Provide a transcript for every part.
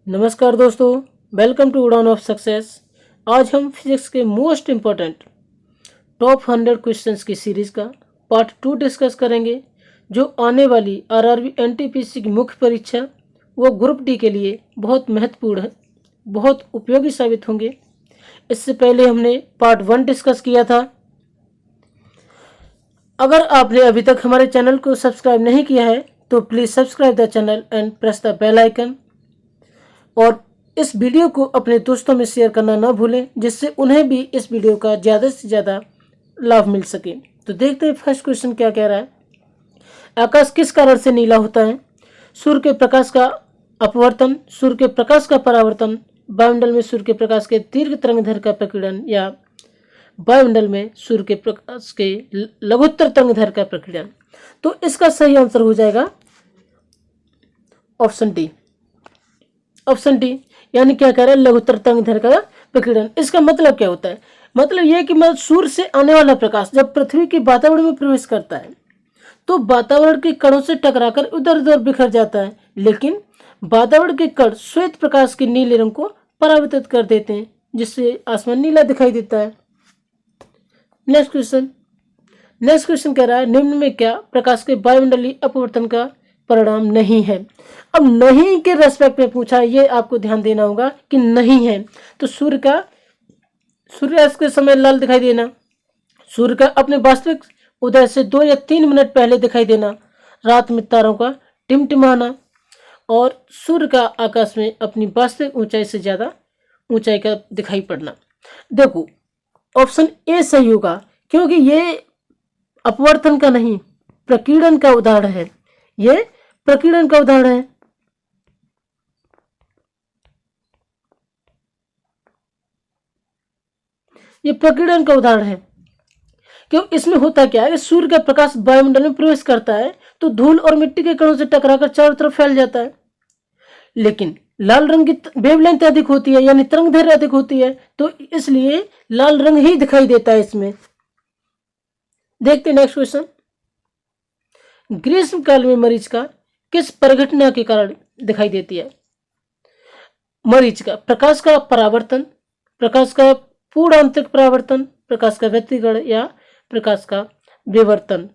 नमस्कार दोस्तों, welcome to उड़ान ऑफ सक्सेस। आज हम फिजिक्स के मोस्ट इम्पोर्टेंट टॉप 100 क्वेश्चंस की सीरीज का पार्ट 2 डिस्कस करेंगे, जो आने वाली आरआरबी एनटीपीसी की मुख्य परीक्षा वो ग्रुप डी के लिए बहुत महत्वपूर्ण है, बहुत उपयोगी साबित होंगे। इससे पहले हमने पार्ट 1 डिस्कस किया था। अगर आपने अभी तक हमारे चैनल को सब्सक्राइब नहीं किया है तो please subscribe the channel and press the bell icon, और इस वीडियो को अपने दोस्तों में शेयर करना ना भूलें, जिससे उन्हें भी इस वीडियो का ज़्यादा से ज़्यादा लाभ मिल सके। तो देखते हैं फर्स्ट क्वेश्चन क्या कह रहा है। आकाश किस कारण से नीला होता है? सूर्य के प्रकाश का अपवर्तन, सूर्य के प्रकाश का परावर्तन, वायुमंडल में सूर्य के प्रकाश के दीर्घ तरंगदैर्घ्य का प्रकीर्णन, या वायुमंडल में सूर्य के प्रकाश के लघुत्तर तरंगदैर्घ्य का प्रकीर्णन। तो इसका सही आंसर हो जाएगा ऑप्शन डी। ऑप्शन डी यानी क्या कह रहा है, लघुत्तर तरंगदैर्घ्य का प्रकीर्णन। इसका मतलब क्या होता है? मतलब यह कि मतलब सूर्य से आने वाला प्रकाश जब पृथ्वी के वातावरण में प्रवेश करता है तो वातावरण के कणों से टकराकर उधर उधर बिखर जाता है, लेकिन वातावरण के कण श्वेत प्रकाश के नीले रंग को परावर्तित कर देते हैं, जिससे आसमान नीला दिखाई देता है। नेक्स्ट क्वेश्चन कह रहा है, निम्न में क्या प्रकाश के वायुमंडलीय अपवर्तन का परिणाम नहीं है? अब नहीं के रेस्पेक्ट में पूछा है, ये आपको ध्यान देना होगा कि नहीं है। तो सूर्यास्त के समय लाल दिखाई देना, सूर्य का अपने वास्तविक उदय से 2 या 3 मिनट पहले दिखाई देना, रात में तारों का टिमटिमाना, और सूर्य का आकाश में अपनी वास्तविक ऊंचाई से ज्यादा ऊंचाई का दिखाई पड़ना। देखो, ऑप्शन ए सही होगा, क्योंकि ये अपवर्तन का नहीं, प्रकीर्णन का उदाहरण है। ये प्रकीर्णन का उदाहरण है। ये प्रकीर्णन का उदाहरण है, क्योंकि इसमें होता क्या है, सूर्य का प्रकाश वायुमंडल में प्रवेश करता है तो धूल और मिट्टी के कणों से टकराकर चारों तरफ फैल जाता है, लेकिन लाल रंग की वेवलेंथ अधिक होती है, यानी तरंगदैर्घ्य अधिक होती है, तो इसलिए लाल रंग ही दिखाई देता है इसमें। देखते हैं नेक्स्ट क्वेश्चन। ग्रीष्म काल में मरीचिका किस परिघटना के कारण दिखाई देती है? मरीचिका प्रकाश का परावर्तन, प्रकाश का पूर्ण आंतरिक परावर्तन, प्रकाश का व्यतिकरण, या प्रकाश का विवर्तन।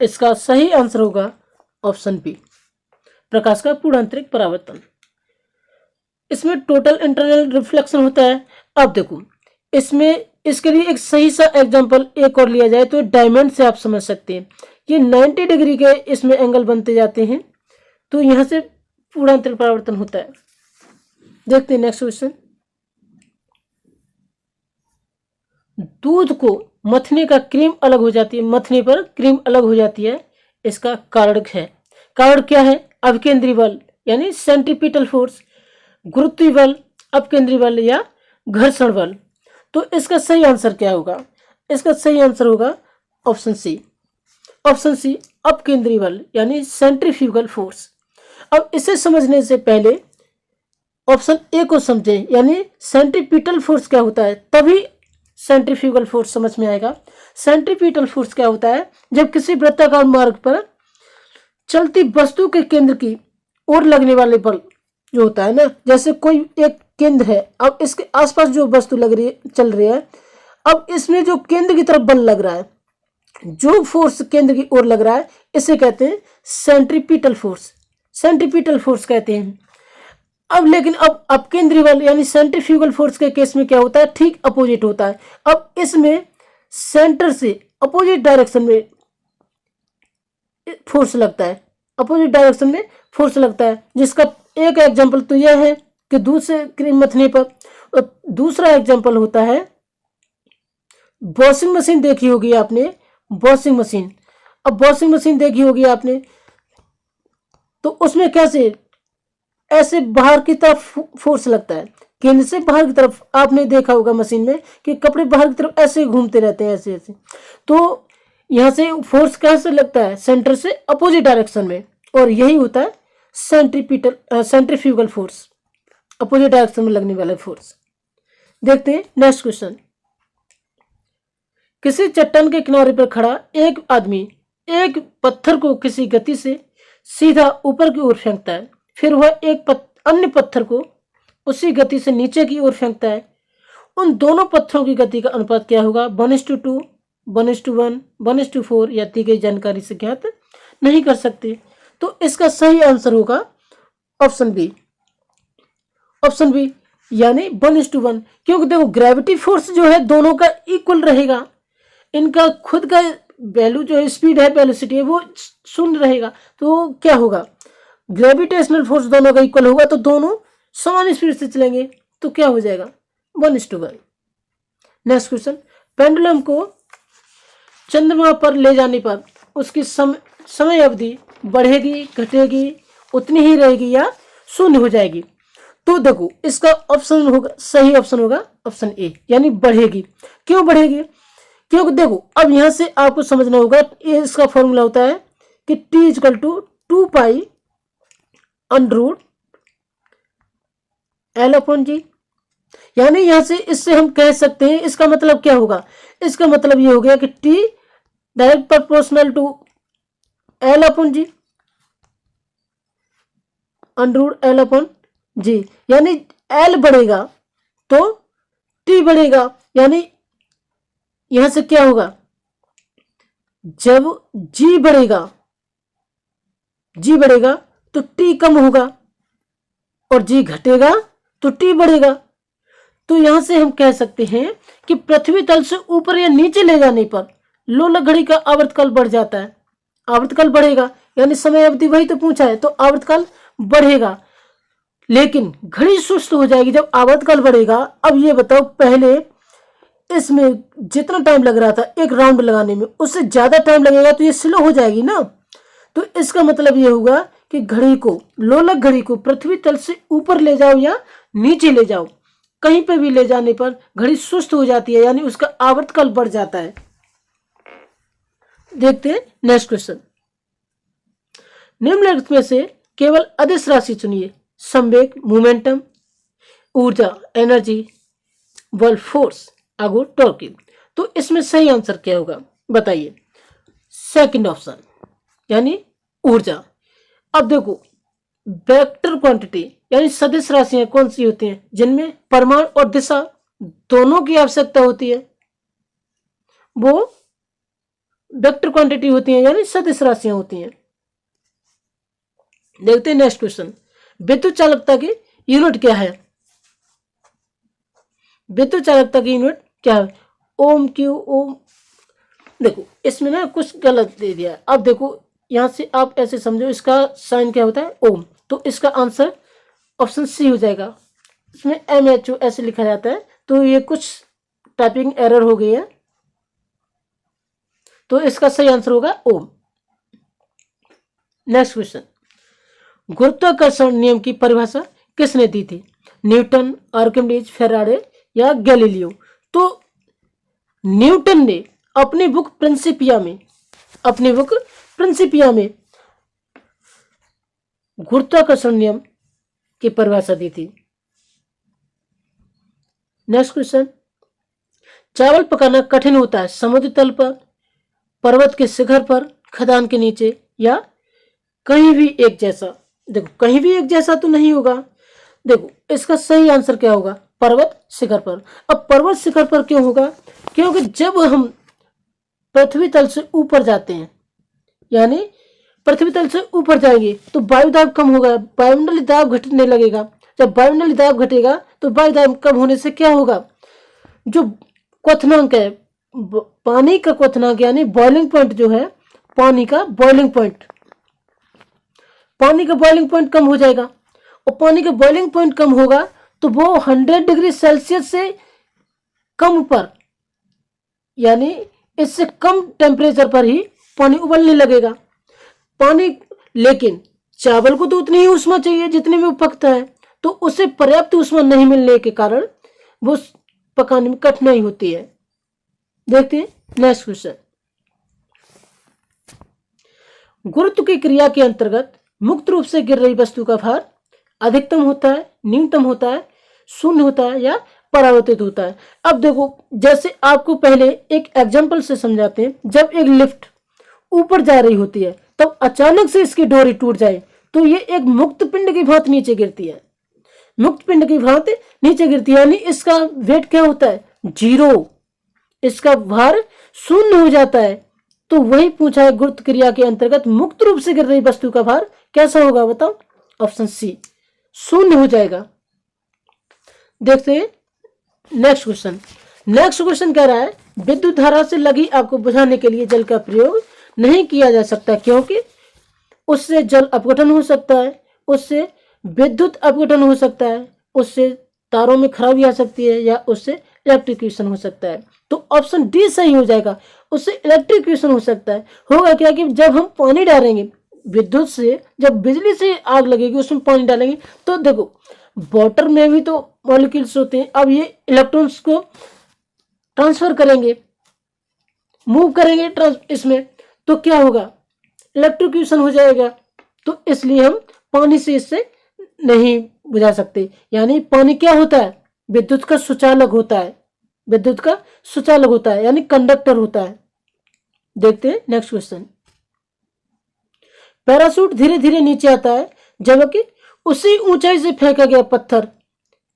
इसका सही आंसर होगा ऑप्शन बी, प्रकाश का पूर्ण आंतरिक परावर्तन। इसमें टोटल इंटरनल रिफ्लेक्शन होता है। अब देखो, इसमें इसके लिए एक सही सा एग्जांपल एक और लिया जाए तो डायमंड से आप समझ सकते हैं। ये 90 डिग्री के इसमें एंगल बनते जाते हैं, तो यहां से पूर्ण आंतरिक परावर्तन होता है। देखते हैं नेक्स्ट क्वेश्चन। दूध को मथने का क्रीम अलग हो जाती है, मथने पर क्रीम अलग हो जाती है, इसका कारण है। कारण क्या है? अपकेंद्री बल यानी सेंट्रीपिटल फोर्स, गुरुत्वीय बल, अपकेंद्री बल, या घर्षण बल। तो इसका सही आंसर क्या होगा? इसका सही आंसर होगा ऑप्शन सी। ऑप्शन सी, अपकेंद्री बल यानी सेंट्रीफ्यूगल फोर्स। अब इसे समझने से पहले ऑप्शन ए को समझें, यानी सेंट्रीपिटल फोर्स क्या होता है, तभी सेंट्रीफ्यूगल फोर्स समझ में आएगा। सेंट्रीपिटल फोर्स क्या होता है? जब किसी वृत्ताकार मार्ग पर चलती वस्तु के केंद्र की ओर लगने वाले बल जो होता है ना, जैसे कोई एक केंद्र है, अब इसके आसपास जो वस्तु लग रही है, चल रही है, अब इसमें जो केंद्र की तरफ बल लग रहा है, जो फोर्स केंद्र की ओर लग रहा है, इसे कहते हैं सेंट्रीपिटल फोर्स। सेंट्रीपिटल फोर्स कहते हैं। अब लेकिन अब अपकेंद्री बल यानी सेंट्रीफ्यूगल फोर्स के केस में क्या होता है? ठीक अपोजिट होता है। अब इसमें सेंटर से अपोजिट डायरेक्शन में फोर्स लगता है, अपोजिट डायरेक्शन में फोर्स लगता है, जिसका एक एग्जांपल तो यह है कि दूध से क्रीम मथने पर। और दूसरा एग्जांपल होता है, वॉशिंग मशीन देखी होगी आपने, वॉशिंग मशीन। अब वॉशिंग मशीन देखी होगी आपने, तो उसमें कैसे ऐसे बाहर की तरफ फोर्स लगता है, केंद्र से बाहर की तरफ। आपने देखा होगा मशीन में कि कपड़े बाहर की तरफ ऐसे घूमते रहते हैं, ऐसे ऐसे। तो यहां से फोर्स कैसे लगता है? सेंटर से अपोजिट डायरेक्शन में, और यही होता है सेंट्रीफ्यूगल फोर्स, अपोजिट डायरेक्शन में लगने वाला फोर्स। देखते हैं नेक्स्ट क्वेश्चन। किसी चट्टान के किनारे पर खड़ा एक आदमी एक पत्थर को किसी गति से सीधा ऊपर की ओर फेंकता है, फिर वह एक अन्य पत्थर को उसी गति से नीचे की ओर फेंकता है, उन दोनों पत्थरों की गति का अनुपात क्या होगा? 1:2, 1:1, 1:4 या दी गई जानकारी से ज्ञात नहीं कर सकते। तो इसका सही आंसर होगा ऑप्शन बी। ऑप्शन बी यानी 1:1, क्योंकि देखो ग्रेविटी फोर्स जो है दोनों का इक्वल रहेगा, इनका खुद का वैल्यू जो है, स्पीड है, वेलोसिटी है, वो शून्य रहेगा। तो क्या होगा? ग्रेविटेशनल फोर्स दोनों का इक्वल होगा, तो दोनों समान स्पीड से चलेंगे, तो क्या हो जाएगा? 1:1। नेक्स्ट क्वेश्चन, पेंडुलम को चंद्रमा पर ले जाने पर उसकी समय अवधि बढ़ेगी, घटेगी, उतनी ही रहेगी या शून्य हो जाएगी? तो देखो इसका ऑप्शन होगा, सही ऑप्शन होगा ऑप्शन ए, यानी बढ़ेगी। क्यों बढ़ेगी? क्योंकि देखो अब यहां से आपको समझना होगा, ये इसका फॉर्मूला होता है कि T = 2π √L/G, यानी यहां से इससे हम कह सकते हैं, इसका मतलब क्या होगा? इसका मतलब ये हो गया कि T direct proportional to L/G √L/G, यानी L बढ़ेगा तो T बढ़ेगा, यानी यहां से क्या होगा? जब G बढ़ेगा तो T कम होगा, और G घटेगा तो T बढ़ेगा। तो यहां से हम कह सकते हैं कि पृथ्वी तल से ऊपर या नीचे ले जाने पर लोलक घड़ी का आवर्तकाल बढ़ जाता है, आवर्तकाल बढ़ेगा, यानी समय अवधि वही तो पूछा है, तो आवर्तकाल बढ़ेगा। लेकिन घड़ी सुस्त हो जाएगी जब आवर्तकाल बढ़ेगा। अब ये बताओ, पहले इसमें जितना टाइम लग रहा था एक राउंड लगाने में, उससे ज्यादा टाइम लगेगा, तो ये स्लो हो जाएगी ना। तो इसका मतलब ये होगा कि घड़ी को, लोलक घड़ी को पृथ्वी तल से ऊपर ले जाओ या नीचे ले जाओ, कहीं पे भी ले जाने पर घड़ी सुस्त हो जाती है, यानी उसका आवर्तकाल बढ़ जाता है। देखते हैं नेक्स्ट क्वेश्चन, निम्नलिखित में से केवल अदिश राशि चुनिए। संवेग, मोमेंटम, ऊर्जा, एनर्जी, बल, फोर्स, आगो, टॉर्क। तो इसमें सही आंसर क्या होगा बताइए? सेकंड ऑप्शन, यानी ऊर्जा। अब देखो वेक्टर क्वांटिटी यानी सदिश राशियां कौन सी होती हैं? जिनमें परिमाण और दिशा दोनों की आवश्यकता होती है, वो वेक्टर क्वांटिटी होती है, यानी सदिश राशियां होती हैं। देखते हैं नेक्स्ट क्वेश्चन, विद्युत चालकता की यूनिट क्या है? विद्युत चालकता की यूनिट क्या है? ओम, क्यू, ओम। देखो इसमें ना कुछ गलत दे दिया है। अब देखो यहां से आप ऐसे समझो, इसका साइन क्या होता है? ओम। तो इसका आंसर ऑप्शन सी हो जाएगा। इसमें MHO ऐसे लिखा जाता है, तो ये कुछ टाइपिंग एरर हो गई है, तो इसका सही आंसर होगा ओम। नेक्स्ट क्वेश्चन, गुरुत्वाकर्षण नियम की परिभाषा किसने दी थी? न्यूटन, आर्किमिडीज, फेराडे या गैलीलियो? तो न्यूटन ने अपनी बुक प्रिंसिपिया में गुरुत्वाकर्षण नियम की परिभाषा दी थी। नेक्स्ट क्वेश्चन, चावल पकाना कठिन होता है समुद्र तल पर, पर्वत के शिखर पर, खदान के नीचे या कहीं भी एक जैसा? देखो कहीं भी एक जैसा तो नहीं होगा। देखो इसका सही आंसर क्या होगा? पर्वत शिखर पर। अब पर्वत शिखर पर क्यों होगा? क्योंकि जब हम पृथ्वी तल से ऊपर जाते हैं, यानी पृथ्वी तल से ऊपर जाएंगे तो वायुदाब कम होगा, वायुमंडलीय दाब घटने लगेगा। जब वायुमंडलीय दाब घटेगा तो वायुदाब कम होने से क्या होगा? जो क्वथनांक है, पानी का क्वथनांक यानी बॉइलिंग पॉइंट जो है, पानी का बॉइलिंग पॉइंट कम हो जाएगा। और पानी का बॉइलिंग पॉइंट कम होगा तो वो 100 डिग्री सेल्सियस से कम पर, यानी इससे कम टेम्परेचर पर ही पानी उबलने लगेगा। पानी, लेकिन चावल को तो उतनी ही ऊष्मा चाहिए जितने में वो पकता है, तो उसे पर्याप्त ऊष्मा नहीं मिलने के कारण वो पकाने में कठिनाई होती है। देखते हैं नेक्स्ट क्वेश्चन, गुरुत्व की क्रिया के अंतर्गत मुक्त रूप से गिर रही वस्तु का भार अधिकतम होता है, न्यूनतम होता है, शून्य होता है या परावर्तित होता है? अब देखो जैसे आपको पहले एक एग्जांपल से समझाते हैं। जब एक लिफ्ट ऊपर जा रही होती है तब अचानक से इसकी डोरी टूट जाए तो ये एक मुक्त पिंड की भांति नीचे गिरती है। मुक्त पिंड की भांति नीचे गिरती है, यानी इसका वेट क्या होता है, 0, इसका भार शून्य हो जाता है। तो वही पूछा है, गुरुत्व क्रिया के अंतर्गत मुक्त रूप से गिर रही वस्तु का भार कैसा होगा, बताओ। ऑप्शन सी, शून्य हो जाएगा। देखते हैं नेक्स्ट क्वेश्चन। नेक्स्ट क्वेश्चन कह रहा है, विद्युत धारा से लगी आग को बुझाने के लिए जल का प्रयोग नहीं किया जा सकता, क्योंकि उससे जल अपघटन हो सकता है, उससे विद्युत अपघटन हो सकता है, उससे तारों में खराबी आ सकती है, या उससे इलेक्ट्रिक्यूशन हो सकता है। तो ऑप्शन डी सही हो जाएगा, उससे इलेक्ट्रिक्यूशन हो सकता है। होगा क्या कि जब हम पानी डालेंगे विद्युत से, जब बिजली से आग लगेगी उसमें पानी डालेंगे, तो देखो वाटर में भी तो मॉलिक्यूल्स होते हैं, अब ये इलेक्ट्रॉन्स को ट्रांसफर करेंगे, मूव करेंगे इसमें, तो क्या होगा, इलेक्ट्रिक्यूशन हो जाएगा। तो इसलिए हम पानी से इससे नहीं बुझा सकते। यानी पानी क्या होता है, विद्युत का सुचालक होता है, विद्युत का सुचालक होता है, यानी कंडक्टर होता है। देखते हैं नेक्स्ट क्वेश्चन। पैराशूट धीरे धीरे नीचे आता है, जबकि उसी ऊंचाई से फेंका गया पत्थर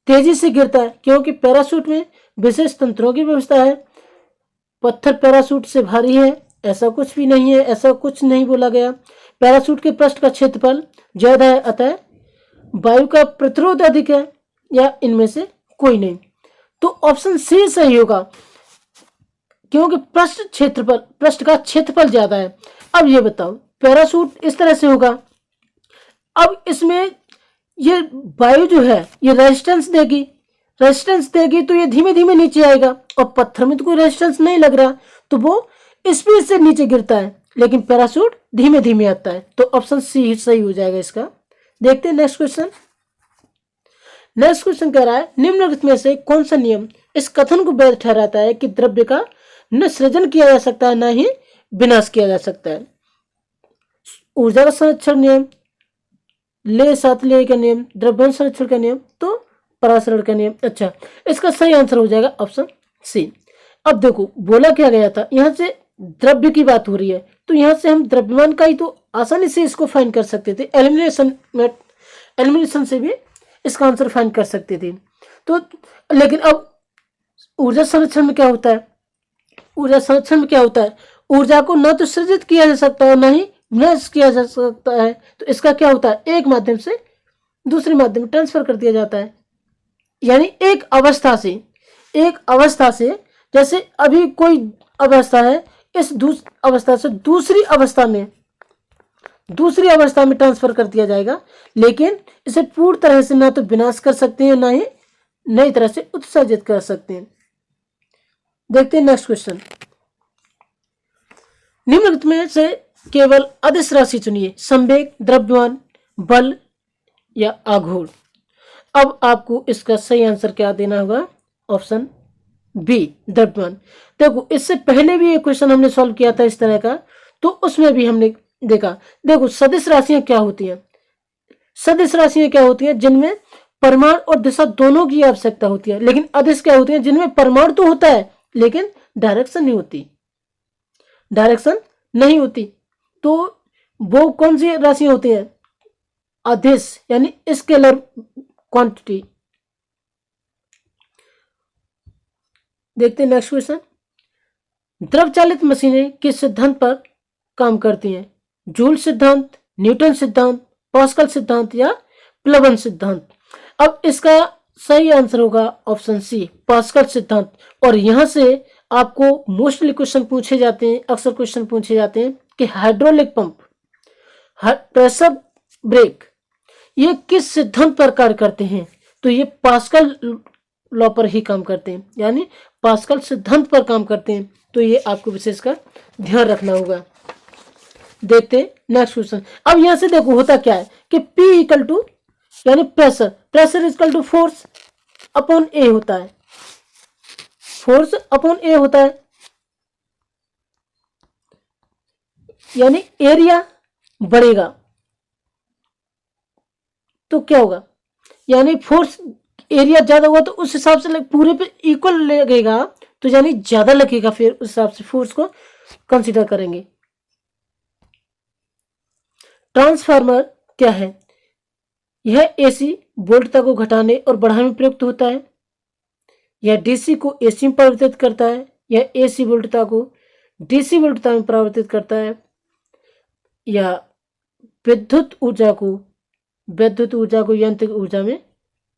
तेजी से गिरता है, क्योंकि पैराशूट में विशेष तंत्रों की व्यवस्था है। पत्थर पैराशूट से भारी है, ऐसा कुछ भी नहीं है, ऐसा कुछ नहीं बोला गया। पैराशूट के पृष्ठ का क्षेत्रफल ज्यादा है, अतः वायु का प्रतिरोध अधिक है, या इनमें से कोई नहीं। तो ऑप्शन सी सही होगा, क्योंकि पृष्ठ का क्षेत्रफल ज्यादा है। अब ये बताओ, पैराशूट इस तरह से होगा, अब इसमें ये वायु जो है ये रेजिस्टेंस देगी, तो ये धीमे धीमे नीचे आएगा, और पत्थर में तो कोई रेजिस्टेंस नहीं लग रहा, तो वो स्पीड से नीचे गिरता है, लेकिन पैराशूट धीमे धीमे आता है। तो ऑप्शन सी सही हो जाएगा इसका। देखते हैं नेक्स्ट क्वेश्चन। नेक्स्ट क्वेश्चन कह रहा है, निम्नलिखित में से कौन सा नियम इस कथन को वैध ठहराता है कि द्रव्य का न सृजन किया जा सकता है, न ही विनाश किया जा सकता है। ऊर्जा का संरक्षण नियम, ले साथ ले का नियम, द्रव्यमान संरक्षण का नियम, तो परासरण का नियम। अच्छा, इसका सही आंसर हो जाएगा ऑप्शन सी। अब देखो बोला क्या गया था, यहाँ से द्रव्य की बात हो रही है, तो यहाँ से हम द्रव्यमान का ही तो आसानी से इसको फाइंड कर सकते थे, एलिमिनेशन से भी इसका आंसर फाइंड कर सकते थे। तो लेकिन अब ऊर्जा संरक्षण में क्या होता है, ऊर्जा संरक्षण में क्या होता है, ऊर्जा को न तो सृजित किया जा सकता है, न ही विनाश किया जा सकता है। तो इसका क्या होता है, एक माध्यम से दूसरे माध्यम में ट्रांसफर कर दिया जाता है। यानी एक अवस्था से जैसे अभी कोई अवस्था है, इस अवस्था से दूसरी अवस्था में ट्रांसफर कर दिया जाएगा, लेकिन इसे पूर्ण तरह से ना तो विनाश कर सकते हैं, ना ही नई तरह से उत्सर्जित कर सकते हैं। देखते हैं नेक्स्ट क्वेश्चन। निम्नलिखित में से केवल अदिश राशि चुनिए, संवेग, द्रव्यमान, बल या आघूर्ण। अब आपको इसका सही आंसर क्या देना होगा, ऑप्शन बी, द्रव्यमान। देखो इससे पहले भी एक क्वेश्चन हमने सॉल्व किया था इस तरह का, तो उसमें भी हमने देखा, देखो सदिश राशियां क्या होती हैं, सदिश राशियां क्या होती हैं, जिनमें परिमाण और दिशा दोनों की आवश्यकता होती है। लेकिन अदिश क्या होती है, जिनमें परिमाण तो होता है लेकिन डायरेक्शन नहीं होती। तो वो कौन सी राशियां होती हैं, अदिश यानी स्केलर क्वांटिटी। देखते हैं नेक्स्ट क्वेश्चन। द्रव चालित मशीनें किस सिद्धांत पर काम करती हैं, जूल सिद्धांत, न्यूटन सिद्धांत, पास्कल सिद्धांत या प्लवन सिद्धांत। अब इसका सही आंसर होगा ऑप्शन सी, पास्कल सिद्धांत। और यहां से आपको मोस्टली क्वेश्चन पूछे जाते हैं, अक्सर क्वेश्चन पूछे जाते हैं कि हाइड्रोलिक पंप, प्रेशर ब्रेक, ये किस सिद्धांत पर कार्य करते हैं। तो ये पास्कल लॉ पर ही काम करते हैं, यानी पास्कल सिद्धांत पर काम करते हैं। तो ये आपको विशेषकर ध्यान रखना होगा। देखते हैं नेक्स्ट क्वेश्चन। अब यहां से देखो होता क्या है कि P इक्वल टू यानी pressure equal to force upon A होता है, फोर्स अपॉन ए होता है, यानी एरिया बढ़ेगा तो क्या होगा, यानी फोर्स एरिया ज्यादा हुआ तो उस हिसाब से पूरे पे इक्वल लगेगा, तो यानी ज्यादा लगेगा, फिर उस हिसाब से फोर्स को कंसीडर करेंगे। ट्रांसफार्मर क्या है, यह एसी वोल्टता को घटाने और बढ़ाने में प्रयुक्त होता है, या डीसी को एसी में परिवर्तित करता है, या एसी वोल्टता को डीसी वोल्टता में परिवर्तित करता है, या विद्युत ऊर्जा को यांत्रिक ऊर्जा में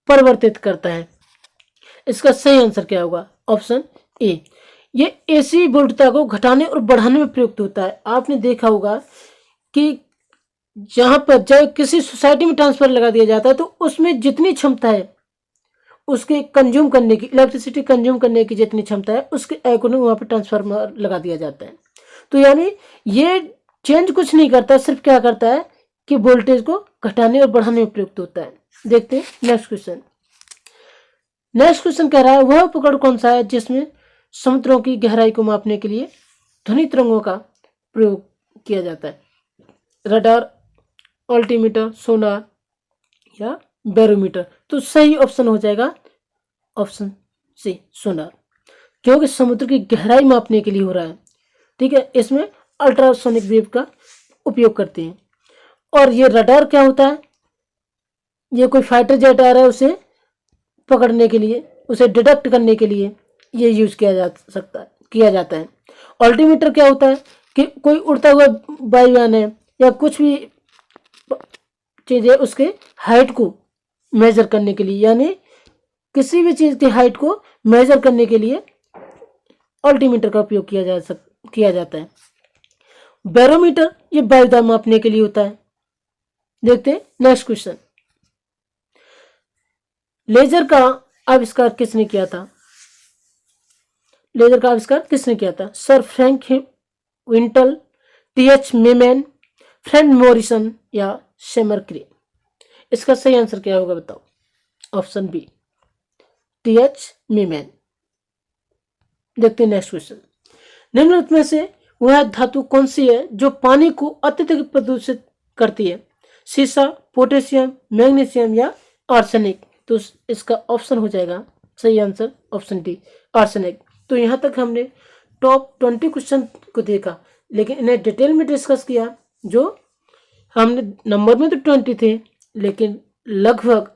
परिवर्तित करता है। इसका सही आंसर क्या होगा? Option A. ये एसी वोल्टता को घटाने और बढ़ाने में प्रयुक्त होता है। आपने देखा होगा कि जहां पर जब किसी सोसाइटी में ट्रांसफर लगा दिया जाता है तो उसमें जितनी क्षमता है उसके कंज्यूम करने की, इलेक्ट्रिसिटी कंज्यूम करने की जितनी क्षमता है उसके अकॉर्डिंग वहां पर ट्रांसफार्मर लगा दिया जाता है। तो यानी ये चेंज कुछ नहीं करता, सिर्फ क्या करता है कि वोल्टेज को घटाने और बढ़ाने में प्रयुक्त होता है। देखते हैं नेक्स्ट क्वेश्चन। नेक्स्ट क्वेश्चन कह रहा है वह उपकरण कौन सा है जिसमें समुद्रों की गहराई को मापने के लिए ध्वनि तरंगों का प्रयोग किया जाता है? रडार, अल्टीमीटर, सोनार या बैरोमीटर? तो सही ऑप्शन हो जाएगा ऑप्शन सी, सोनार, क्योंकि समुद्र की गहराई मापने के लिए हो रहा है। ठीक है, इसमें अल्ट्रासोनिक वेव का उपयोग करते हैं। और ये रडार क्या होता है? ये कोई फाइटर जेट आ रहा है उसे पकड़ने के लिए, उसे डिटेक्ट करने के लिए ये यूज किया जाता है। अल्टीमीटर क्या होता है कि कोई उड़ता हुआ वायुयान है या कुछ भी चीज है उसके हाइट को मेजर करने के लिए, यानी किसी भी चीज की हाइट को मेजर करने के लिए अल्टीमीटर का उपयोग किया जाता है। बैरोमीटर ये वायुदाब मापने के लिए होता है। देखते हैं नेक्स्ट क्वेश्चन। लेजर का आविष्कार किसने किया था? लेजर का आविष्कार किसने किया था? Sir Frank Whittle, T H Maiman, Fred Morrison या शेमरक्री? इसका सही आंसर क्या होगा बताओ? Option B, T H Maiman. देखते हैं नेक्स्ट क्वेश्चन। निम्नलिखित में से वह धातु कौन सी है जो पानी को अत्यधिक प्रदूषित करती है? सीसा, पोटेशियम, मैग्नीशियम या आर्सेनिक? तो इसका ऑप्शन हो जाएगा सही आंसर ऑप्शन डी, आर्सेनिक। तो यहाँ तक हमने टॉप 20 क्वेश्चन को देखा, लेकिन इन्हें डिटेल में डिस्कस किया। जो हमने नंबर में तो 20 थे, लेकिन लगभग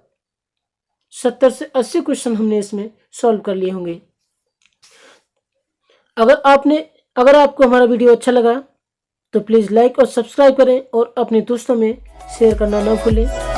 70 से 80 क्वेश्चन हमने इसमें सॉल्व कर लिए होंगे। अगर आपको हमारा वीडियो अच्छा लगा तो प्लीज़ लाइक और सब्सक्राइब करें और अपने दोस्तों में शेयर करना ना भूलें।